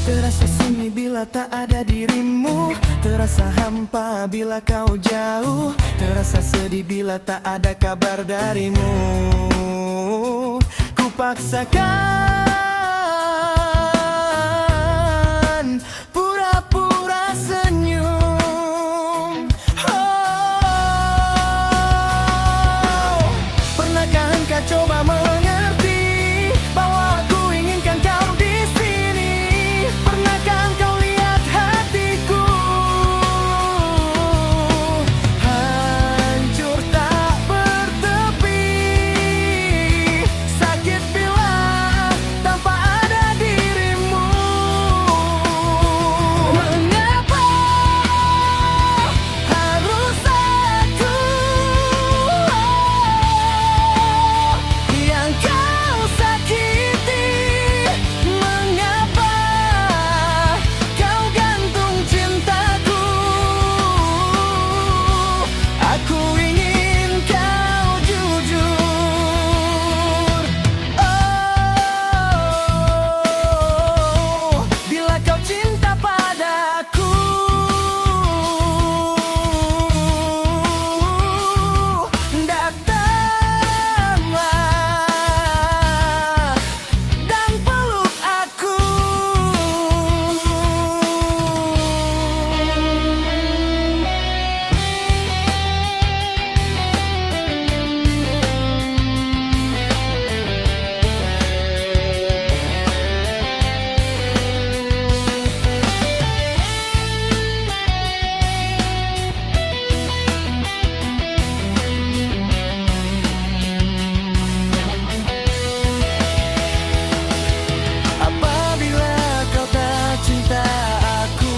Terasa sunyi bila tak ada dirimu, terasa hampa bila kau jauh, terasa sedih bila tak ada kabar darimu. Ku paksakan pura-pura senyum. Oh, pernahkah engkau coba mengerti bahwa aku inginkan kau di sini? Pernahkah engkau lihat hatiku hancur tak bertepi, sakit bila tanpa ada dirimu. Mengapa harus aku yang kau sakiti? Mengapa kau gantung cintaku? Aku ingin kau jujur. Oh, bila kau cinta padaku, datanglah dan peluk aku. Apabila kau tak cinta aku,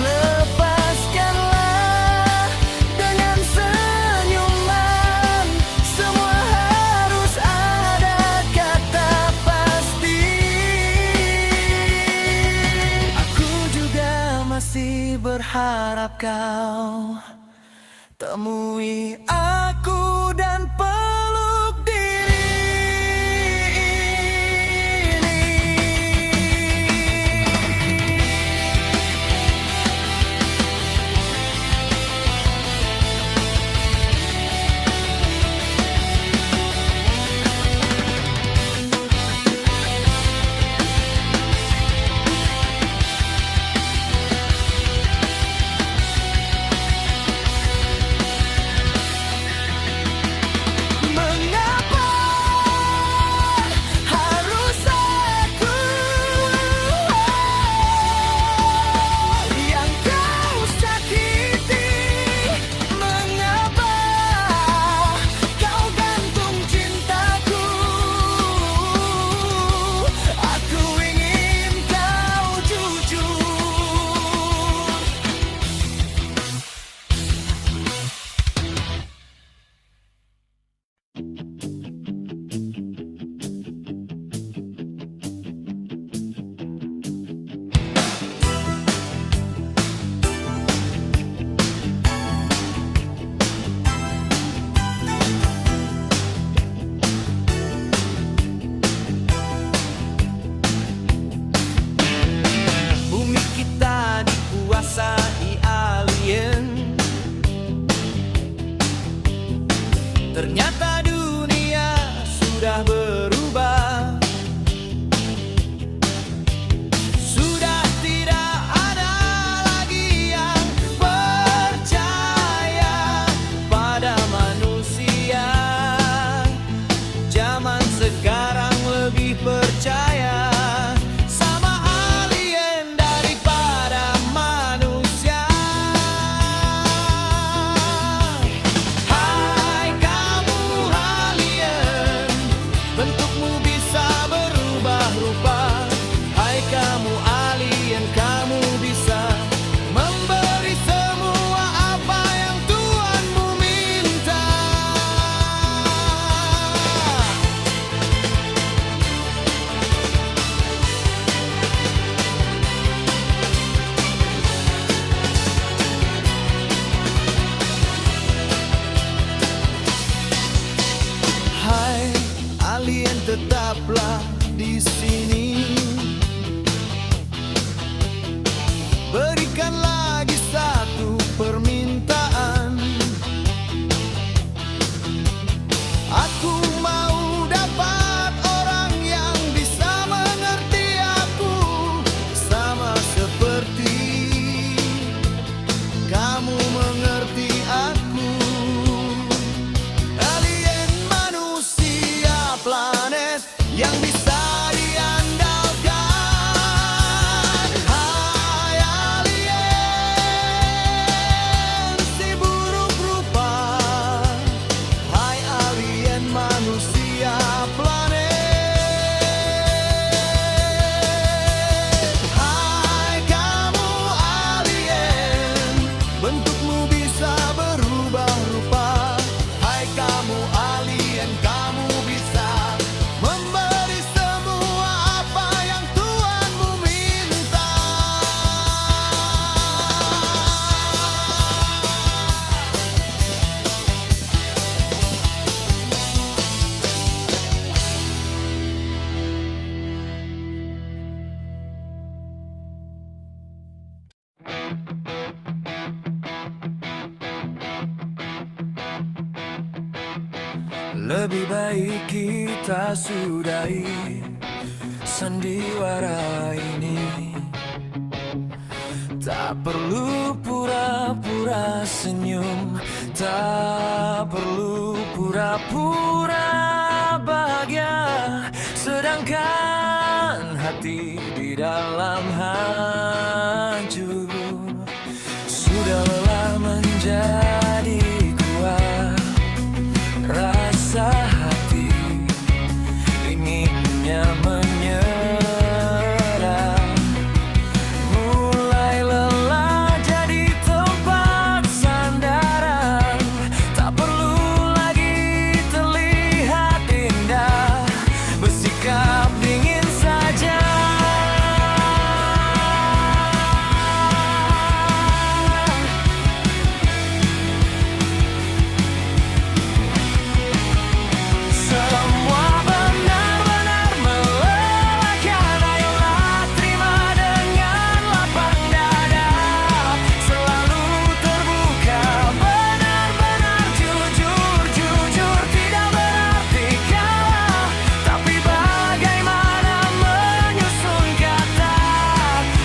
lepaskanlah dengan senyuman. Semua harus ada kata pasti. Aku juga masih berharap kau temui aku dan peluk diri ini. berikan lagi satu permintaan. Aku mau dapat orang yang bisa mengerti aku, sama seperti kamu mengerti aku. Alien manusia planet yang bisa diandalkan. Hai alien si buruk rupa, hai alien manusia planet. Hai kamu alien, bentukmu bisa berubah rupa. Hai kamu alien, kamu bisa memberi semua apa yang Tuhanmu minta. Lebih baik kita sudahi sandiwara ini. Tak perlu pura-pura senyum, tak perlu pura-pura bahagia, sedangkan hati di dalam hancur. Sudah lelah menjadi kuat, rasa hati inginnya menyerah. Mulai lelah jadi tempat sandaran, tak perlu lagi terlihat indah, bersikap dingin saja. Semua benar-benar melelahkan, ayolah terima dengan lapang dada. Selalu terbuka, benar-benar jujur. Jujur tidak berarti kalah, tapi bagaimana menyusun kata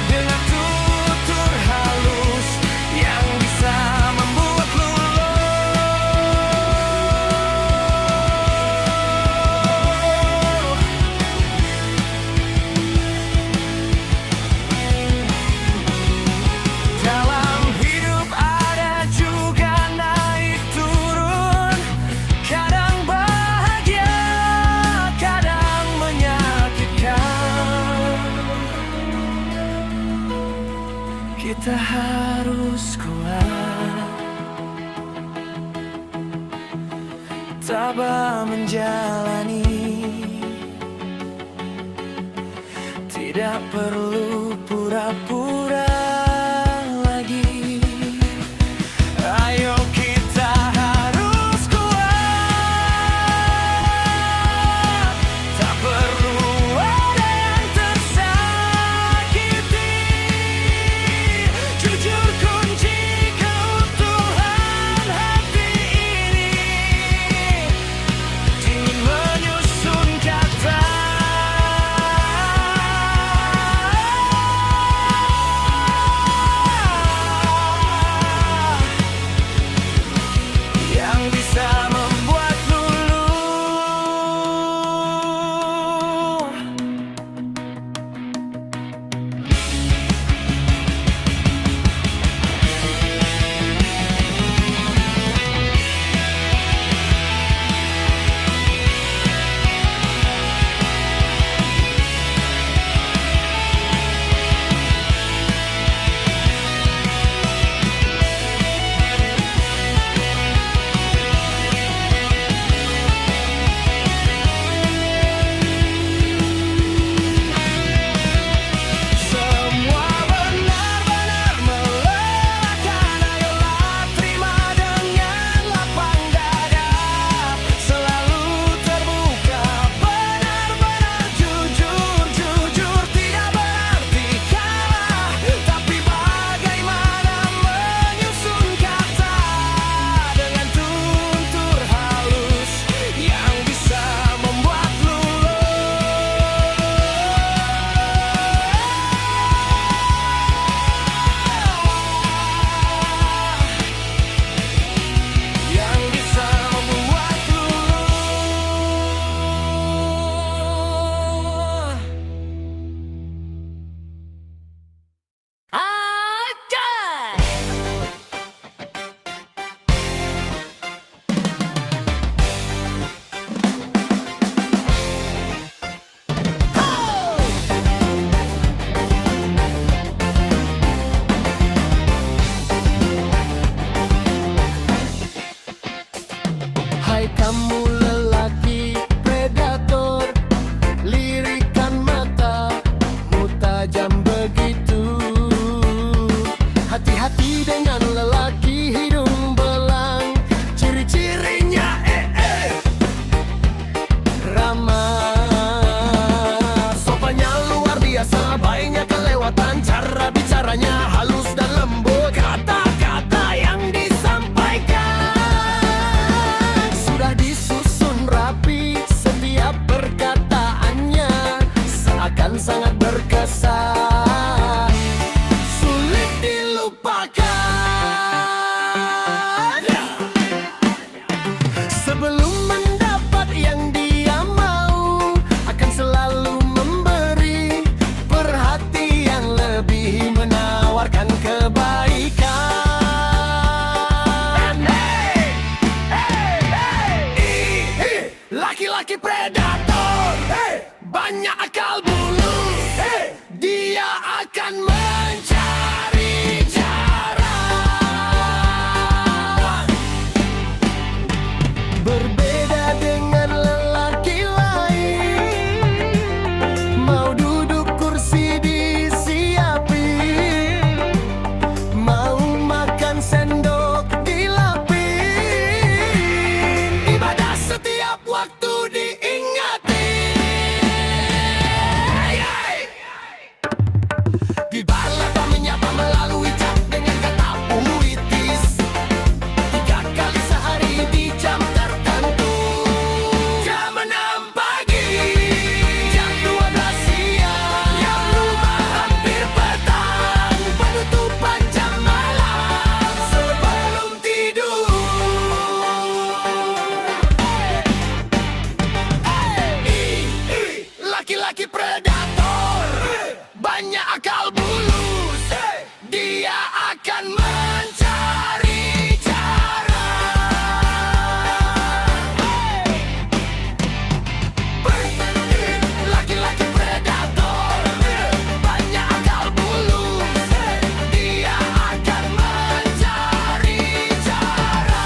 dengan tutur halus yang bisa membuat luluh. Dalam hidup ada juga naik turun, kadang bahagia, kadang menyakitkan. Kita harus kuat, tabah menjalani, tidak perlu pura-pura lagi. Ayo kita harus kuat, tak perlu ada yang tersakiti. Jujur kunci keutuhan hati ini, ingin menyusun kata. hati dengan lelaki hidung belang. Ciri-cirinya ramah, sopannya luar biasa, baiknya kelewatan, cara bicaranya halus dan lembut, kata-kata yang disampaikan sudah disusun rapi, setiap perkataannya seakan sangat berkesan, sulit dilupakan. Sebelum mendapat yang dia mau, akan selalu memberi perhatian lebih, menawarkan kebaikan. Laki-laki predator, banyak akal bulu, dia akan mencari cara. Berbeda dengan lelaki lain, mau duduk kursi disiapin, mau makan sendok dilapin, ibadah setiap waktu diingatin. Di balap menyapa melalui cat dengan kata puitis, 3 kali sehari di jam tertentu. Jam 6 pagi, jam 12 siang, jam 5 hampir petang, penutupan jam malam sebelum tidur. Laki-laki predator, banyak akal bulus, dia akan mencari cara. Laki-laki predator, banyak akal bulus, dia akan mencari cara.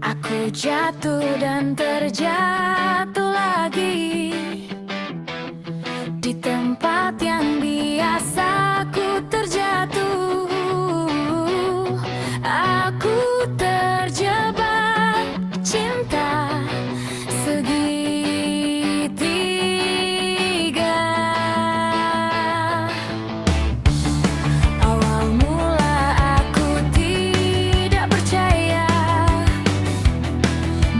Aku jatuh dan terjatuh lagi di tempat yang biasa aku terjatuh. Aku terjebak cinta segitiga. Awal mula aku tidak percaya,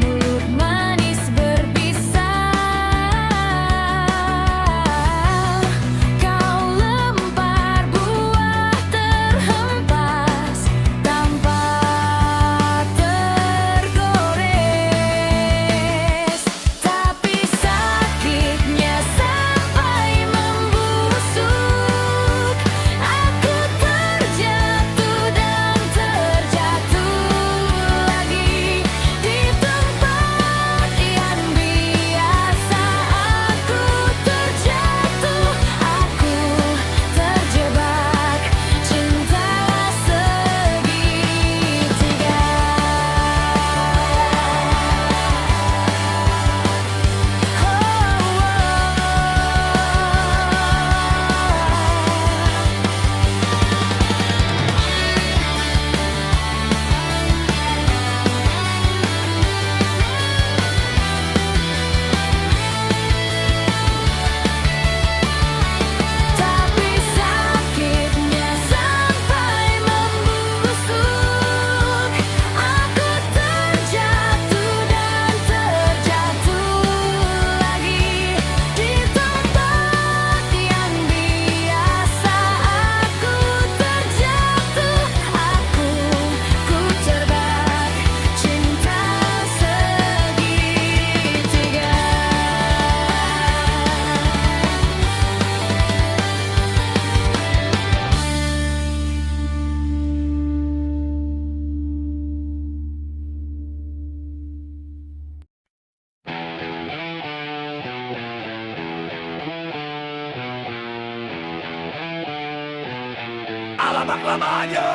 mulut manis berbisa. Kau lempar buah terhempas tanpa tergores, tapi sakitnya sampai membusuk. Aku terjatuh dan terjatuh lagi di tempat yang biasa aku terjatuh. Aku terjebak cinta segitiga. Tapi sakitnya sampai membusuk. Aku terjatuh dan terjatuh lagi di tempat yang biasa aku terjatuh. Aku terjebak cinta segitiga. Alamak lamanya.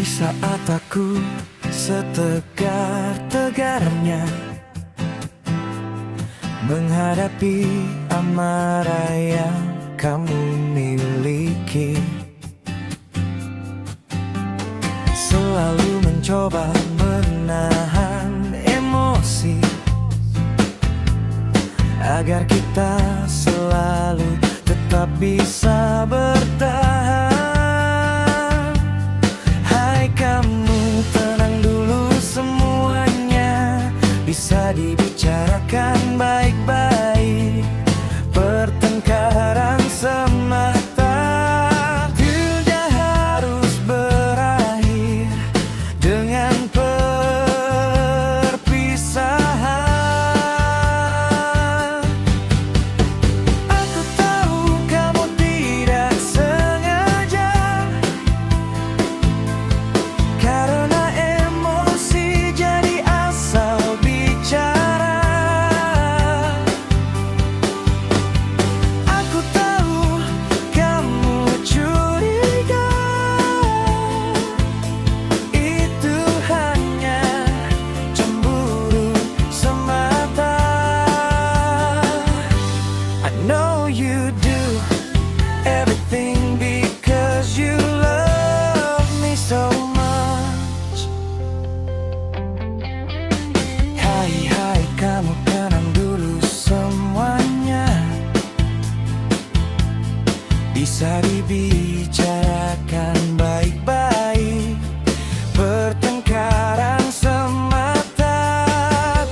Di saat aku setegar-tegarnya menghadapi amarah yang kamu miliki, selalu mencoba menahan emosi agar kita selalu tetap bisa bertahan. Hai kamu, tenang dulu semuanya, bisa dibicarakan baik-baik. Pertengkaran semata tidak harus berakhir dengan perpisahan. Aku tahu kamu tidak sengaja, karena emosi jadi asal bicara. Aku tahu kamu curiga, itu hanya cemburu semata. I know you do everything because you love me so much. Hai kamu, tenang dulu semuanya, bisa dibicarakan baik-baik. Pertengkaran semata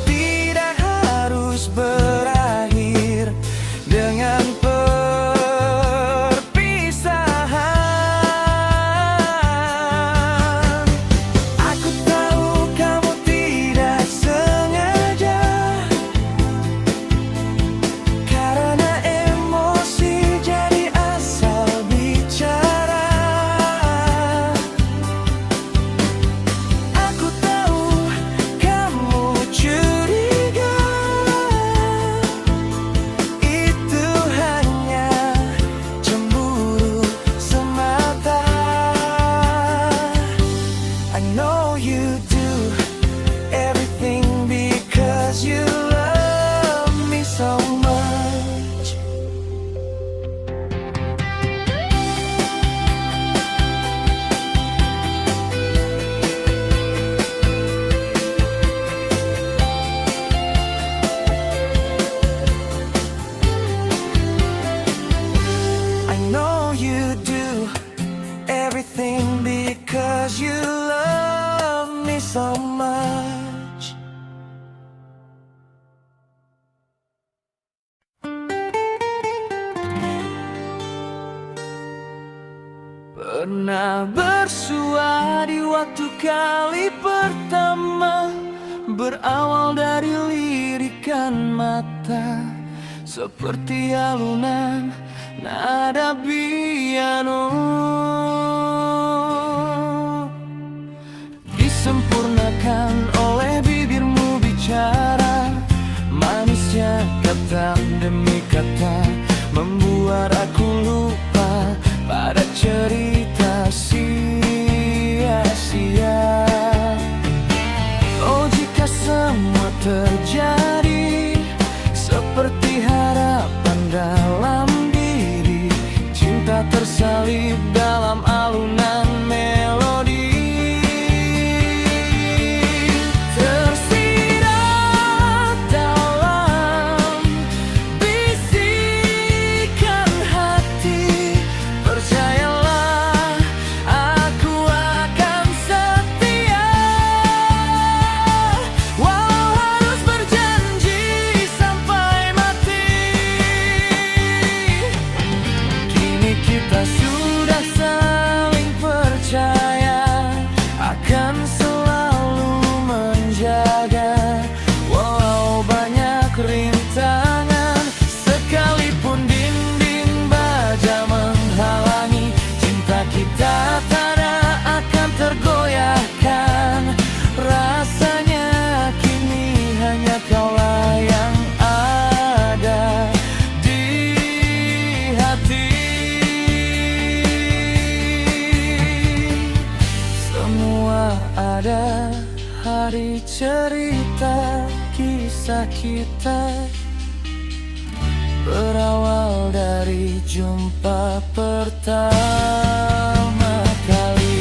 tidak harus berakhir dengan perpisahan. Aku tahu kamu tidak sengaja, karena emosi jadi asal bicara. Aku tahu kamu curiga, itu hanya cemburu semata. I know you do everything because you love me so much. I know you do everything because you love me so much. Pernah bersua di waktu kali pertama, berawal dari lirikan mata, seperti alunan nada piano. Disempurnakan oleh bibirmu bicara, manisnya kata demi kata membuat aku lupa pada cerita sia-sia. Oh, jika semua terjadi seperti harapan dalam diri, cinta tersalib dalam alunan melodi. Mari cerita kisah kita berawal dari jumpa pertama kali.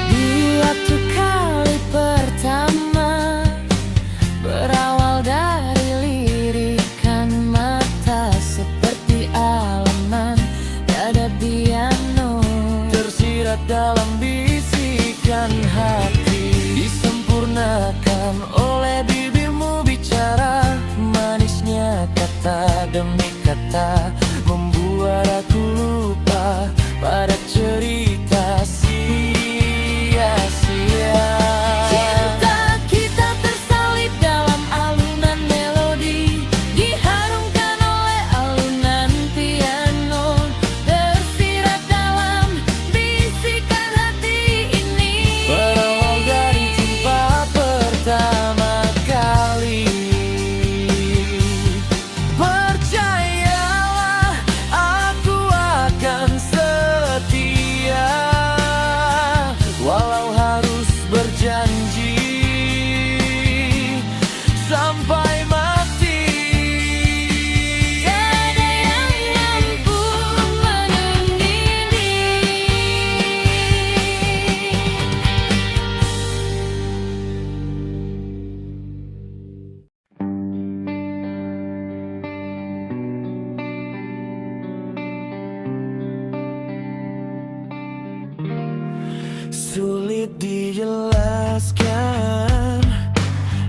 Di waktu kali pertama berawal dari lirikan mata seperti alaman dada piano, Tersirat dalam bisikan hati, disempurnakan oleh bibirmu bicara. Manisnya kata demi kata membuat aku lupa pada cerita sia-sia. cinta kita tersalib dalam alunan melodi, diharumkan oleh alunan piano, tersirat dalam bisikan hati ini. Berawal dari jumpa pertama kali. Percayalah, aku akan setia, walau harus berjanji sampai mati. Tak ada yang mampu menandingi. Sulit dijelaskan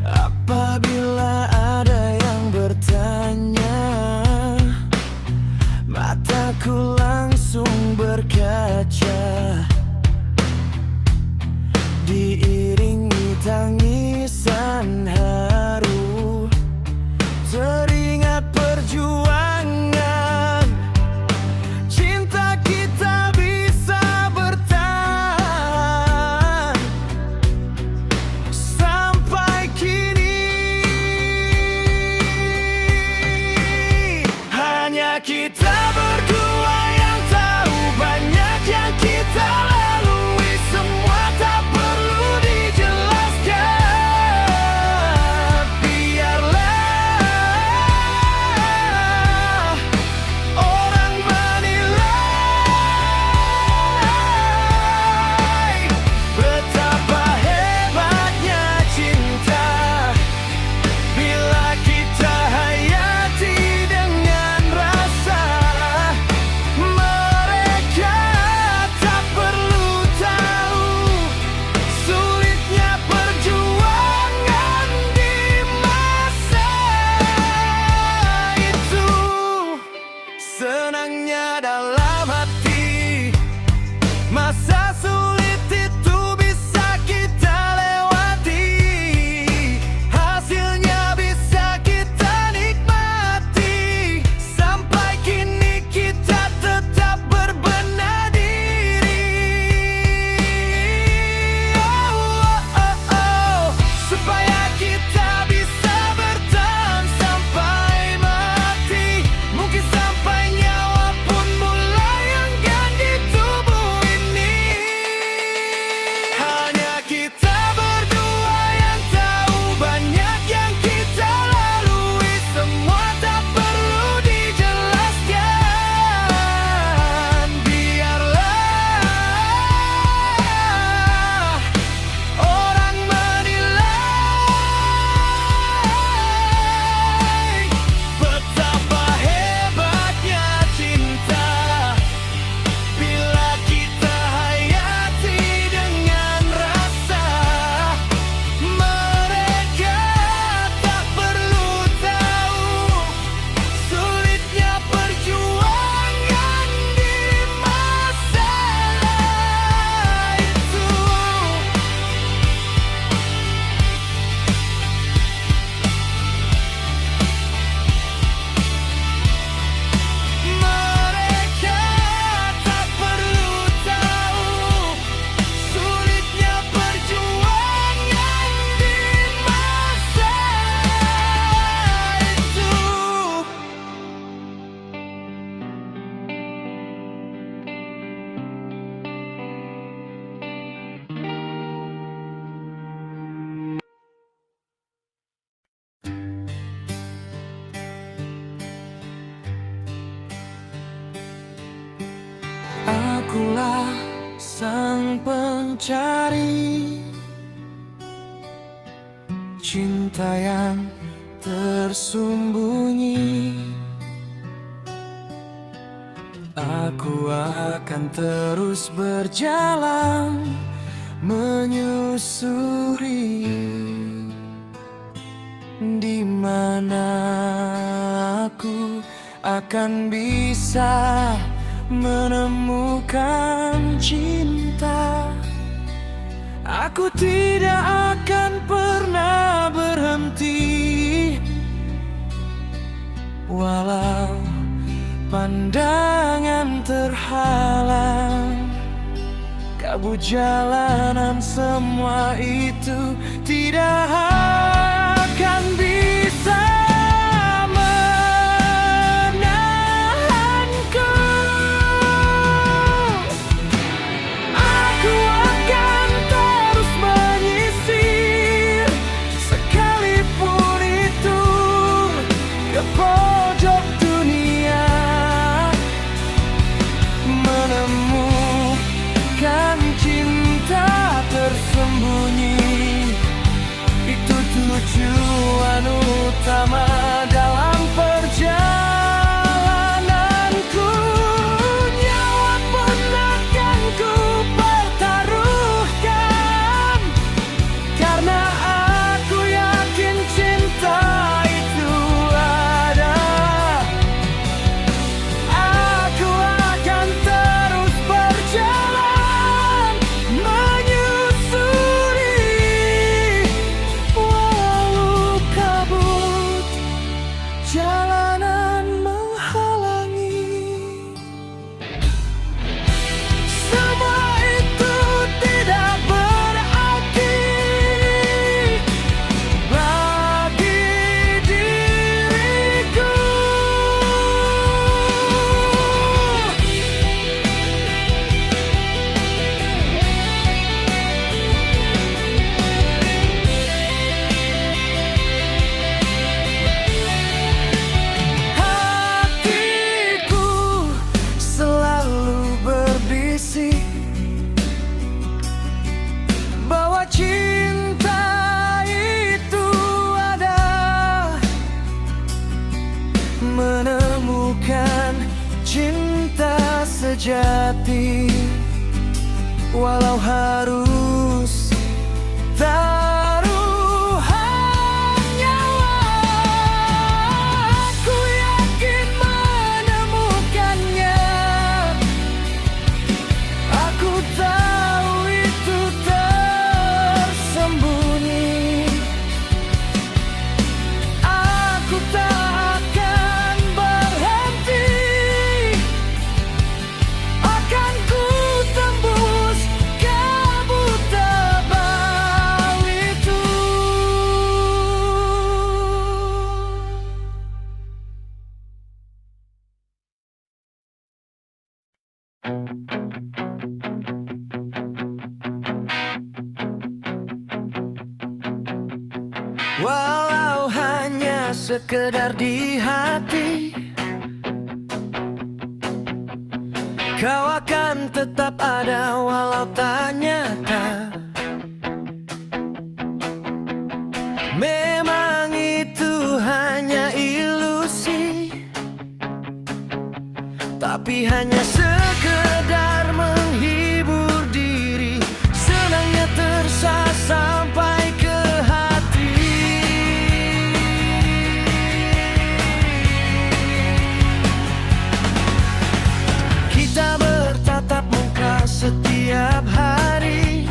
apabila ada yang bertanya. Mataku langsung berkaca, diiringi tangisan haru. Teringat perjuangan cinta kita bisa bertahan Akulah sang pencari cinta yang tersembunyi. Aku akan terus berjalan menyusuri di mana aku akan bisa menemukan cinta. Aku tidak akan pernah berhenti, walau pandangan terhalang. Kabut jalanan semua itu tidak akan bisa menahanku. Aku akan terus menyisir, sekalipun itu ke pojok dunia, menemukan cinta tersembunyi. Itu tujuan utama dalam perjalananku. Nyawa pun akan ku pertaruhkan, karena aku yakin cinta itu ada. Aku akan terus berjalan menyusuri, walau kabut jalanan menghalangi. Semua itu tidak berarti bagi diriku. Hatiku selalu berbisik bahwa cinta itu ada. Menemukan cinta sejati, walau harus taruhan nyawa. Aku yakin menemukannya. Aku tahu itu tersembunyi. Aku tak akan berhenti, akan ku tembus kabut tebal itu. Walau hanya sekedar di hati, kau akan tetap ada walau tak nyata. Memang itu hanya ilusi, tapi hanya sekedar menghibur diri. Senangnya tersa sampai ke hati. Kita bertatap muka setiap hari,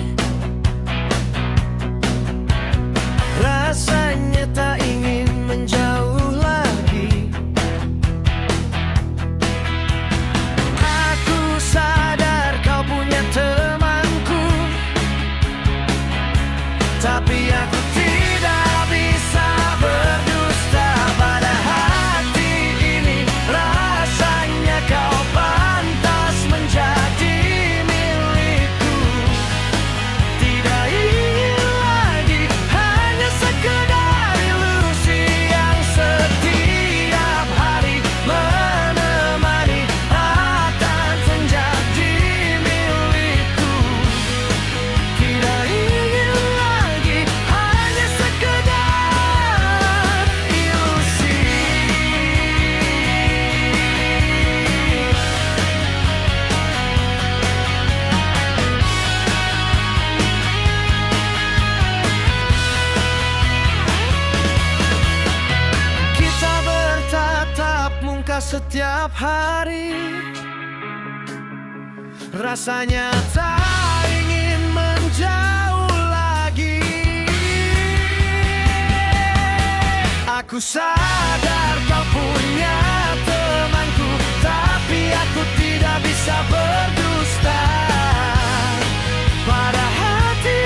rasanya tak ingin menjauh lagi. Aku sadar kau punya temanku, tapi aku tidak bisa berdusta pada hati ini. Rasanya kau pantas menjadi milikku. Tidak ingin lagi hanya sekedar ilusi yang setiap hari menemani, akan menjadi setiap hari. Rasanya tak ingin menjauh lagi. Aku sadar kau punya temanku, tapi aku tidak bisa berdusta pada hati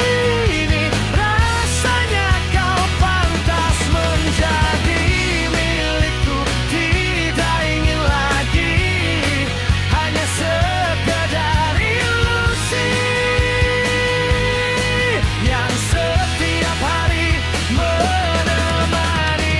ini. Rasanya kau pantas menjadi milikku. Tidak ingin lagi hanya sekedar ilusi yang setiap hari menemani.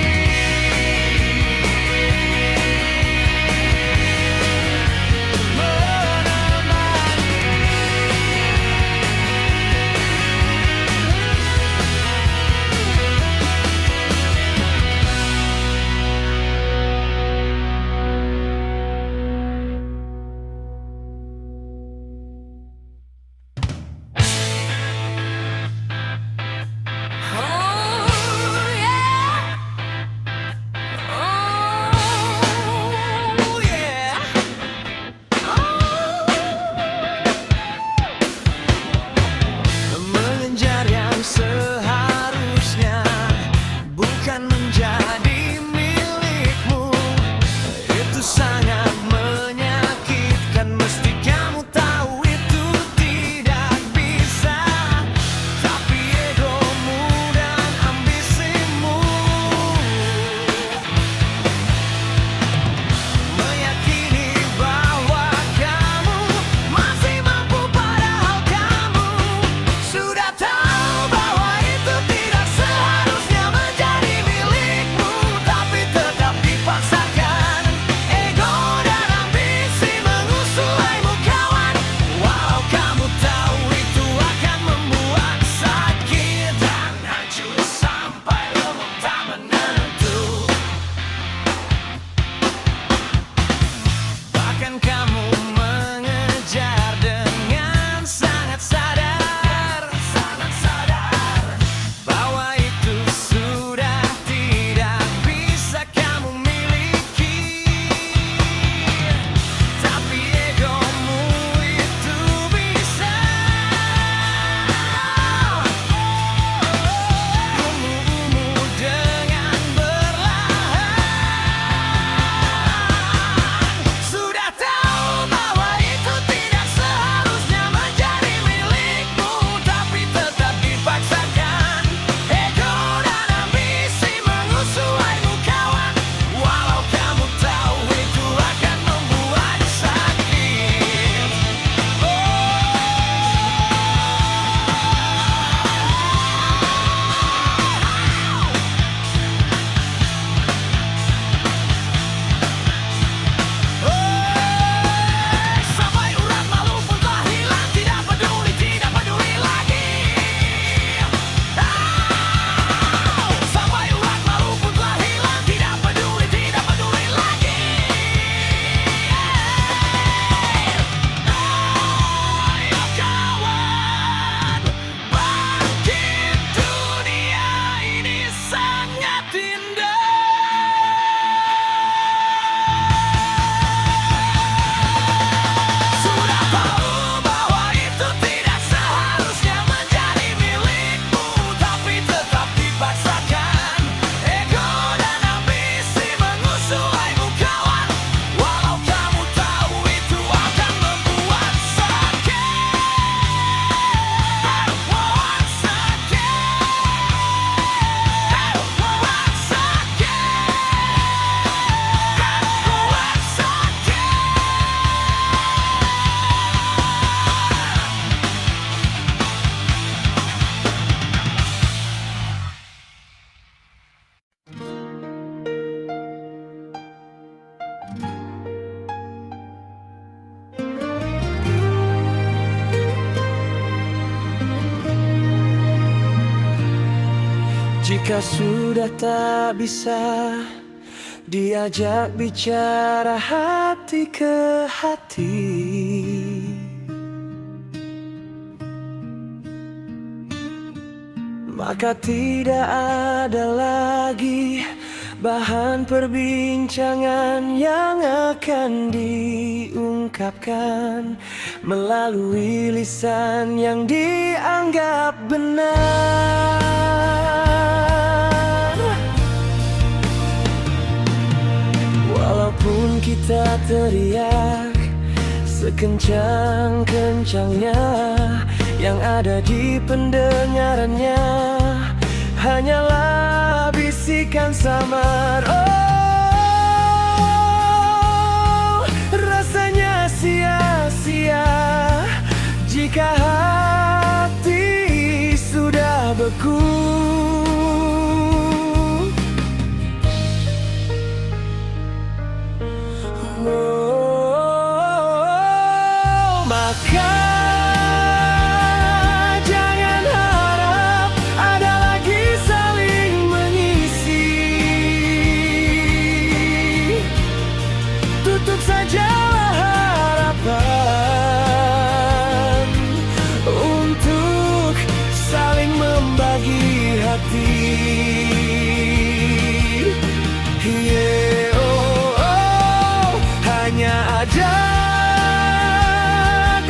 Mengejar yang seharusnya bukan menjadi milikmu, itu sangat menyakitkan. Mesti kamu tahu itu tidak bisa, tapi egomu dan ambisimu meyakini bahwa kamu masih mampu, padahal kamu sudah tahu bahwa itu tidak seharusnya menjadi milikmu, tapi tetap dipaksakan. Ego dan ambisi mengusulaimu kawan, walau kamu tahu itu akan membuat sakit dan hancur sampai lemah tak menentu. Bahkan kamu mengejar dengan sangat sadar bahwa itu sudah tidak bisa kamu miliki, tapi egomu itu bisa. Ungu-ungu dengan perlahan, sudah tahu bahwa itu tidak seharusnya menjadi milikmu, tapi tetap dipaksakan. Ego dan ambisi mengusulaimu kawan, walau kamu tahu itu akan membuat sakit. Sampai urat malu pun telah hilang, tidak peduli lagi. Sampai urat malu pun telah hilang, tidak peduli lagi. Ayo kawan, bangkit, dunia ini sangat indah. Sudah tahu bahwa itu tidak seharusnya menjadi milikmu, tapi tetap dipaksakan. Ego dan ambisi mengusulaimu kawan, walau kamu tahu itu akan membuat sakit. Membuat sakit. Membuat sakit. Membuat sakit. Jika sudah tak bisa diajak bicara hati ke hati, maka tidak ada lagi bahan perbincangan yang akan diungkapkan melalui lisan yang dianggap benar. Walaupun kita teriak sekencang-kencangnya, yang ada di pendengarannya hanyalah bisikan samar. Oh, rasanya sia-sia jika hati sudah beku. Oh, maka sajalah harapan untuk saling membagi hati. Yeah, oh, oh, hanya ada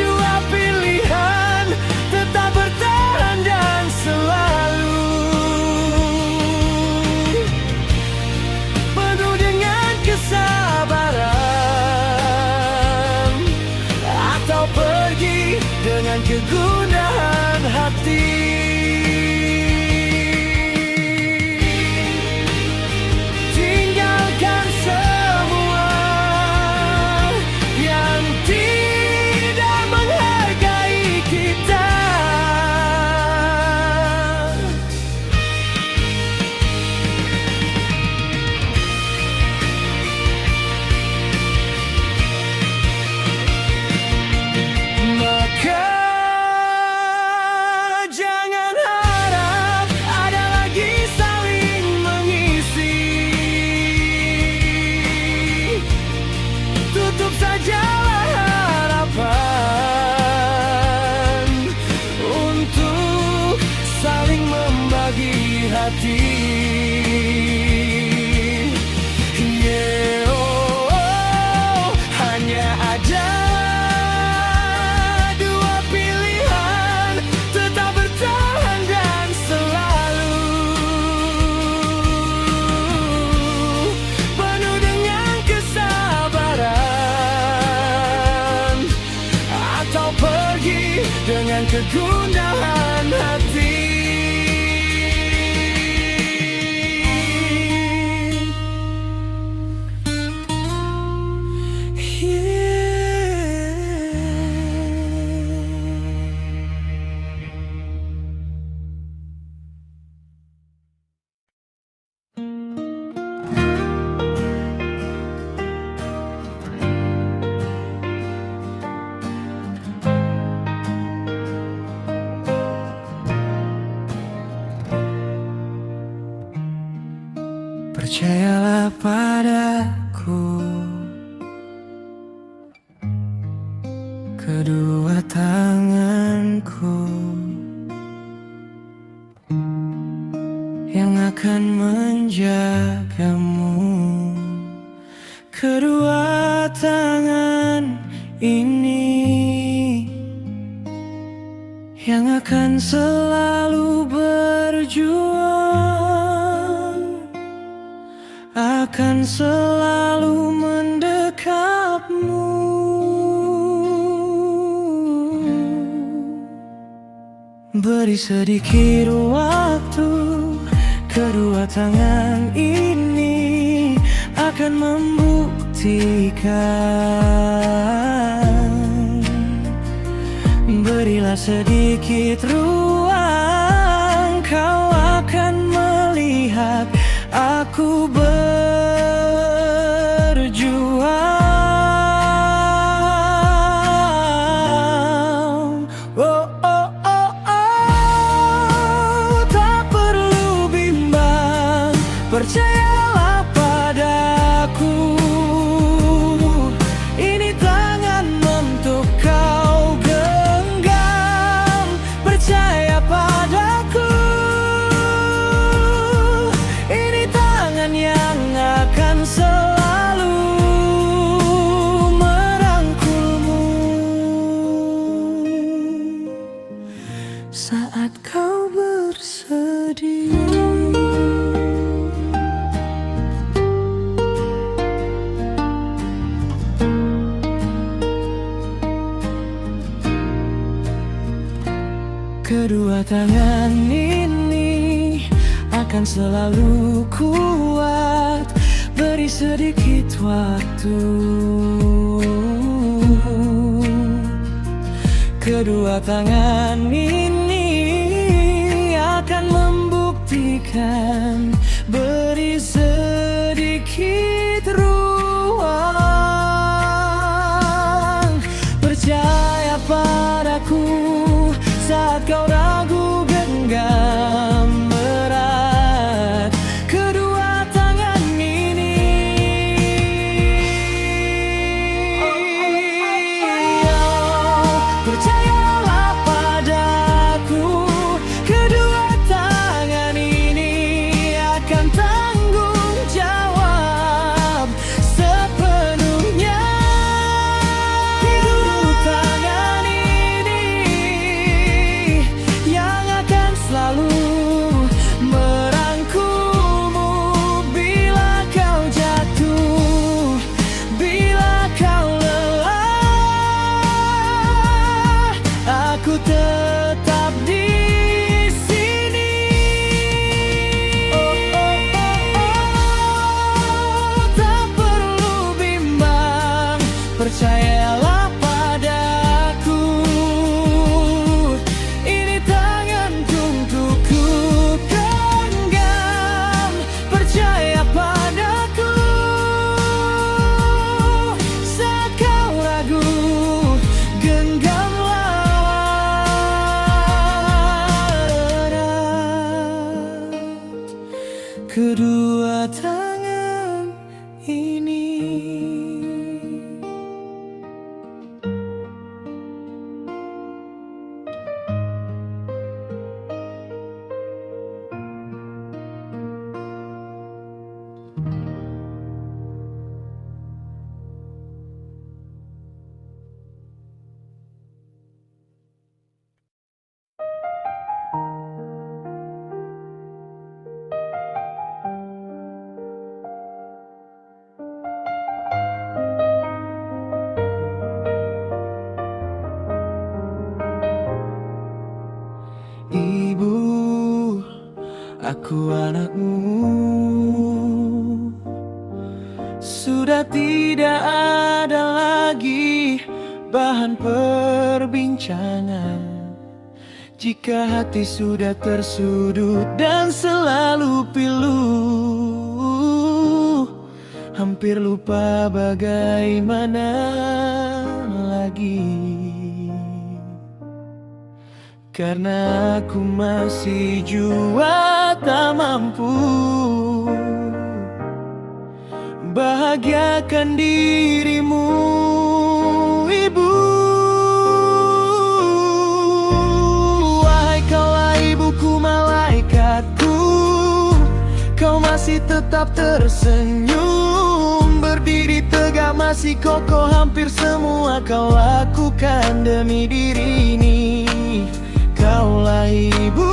dua pilihan, tetap bertahan dan selalu penuh dengan kesabaran, pergi dengan kegundahan hati. Tinggalkan semua yang tidak menghargai kita. Sajalah harapan untuk saling membagi hati. Yeah, oh, oh, hanya ada dua pilihan, tetap bertahan dan selalu penuh dengan kesabaran, pergi dengan kegundahan hati. Percayalah padaku, kedua tanganku yang akan menjagamu. Kedua tangan ini yang akan selalu berjuang, akan selalu mendekapmu. Beri sedikit waktu, kedua tangan ini akan membuktikan. Berilah sedikit ruang, kau akan melihat aku berjuang. Oh, oh, oh, oh, tak perlu bimbang, percayalah padaku. Ini tangan untuk kau genggam, percaya padaku. Ini tangan yang bersedih. Kedua tangan ini akan selalu kuat, beri sedikit waktu. Kedua tangan ini akan membuktikan, beri sedikit ruang. Percaya padaku saat kau ragu, genggam erat kedua tangan ini. Percayalah padaku, kedua tangan ini akan tanggung jawab sepenuhnya. Kedua tangan ini yang akan selalu merangkulmu bila kau jatuh, bila kau lelah. Aku tetap di sini. Tak perlu bimbang, percayalah padaku. Ini tanganku untuk ku genggam. Percaya padaku saat kau ragu, genggamlah erat kedua tangan ini. Ibu, aku anakmu. Sudah tidak ada lagi bahan perbincangan. Jika hati sudah tersudut dan selalu pilu, hampir lupa bagaimana lagi. Karena aku masih jua tak mampu bahagiakan dirimu, Ibu. Wahai kaulah ibuku, malaikatku, kau masih tetap tersenyum, berdiri tegak masih kokoh. Hampir semua kau lakukan demi diri ini. Kaulah ibu,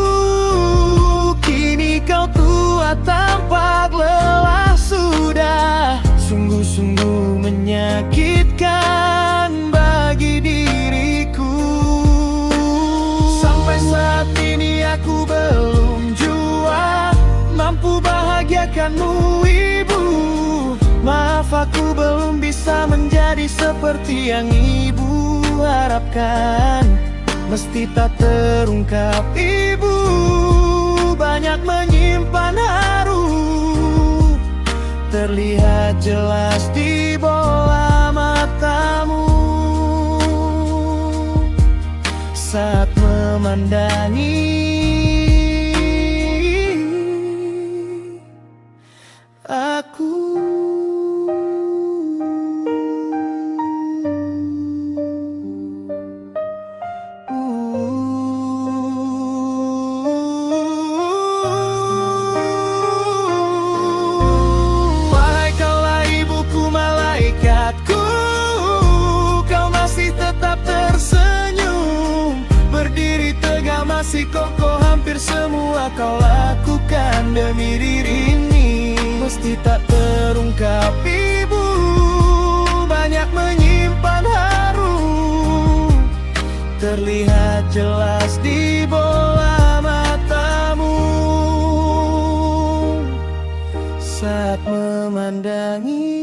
kini kau tua tampak lelah sudah. Sungguh-sungguh menyakitkan bagi diriku. Sampai saat ini aku belum jua mampu bahagiakanmu, Ibu. Maaf, aku belum bisa menjadi seperti yang Ibu harapkan. Mesti tak terungkap, Ibu banyak menyimpan haru, terlihat jelas di bola matamu saat memandangi aku. Kau masih tetap tersenyum, berdiri tegak masih kokoh. hampir semua kau lakukan demi diri ini. Meski tak terungkap, ibu banyak menyimpan haru, terlihat jelas di bola matamu saat memandangi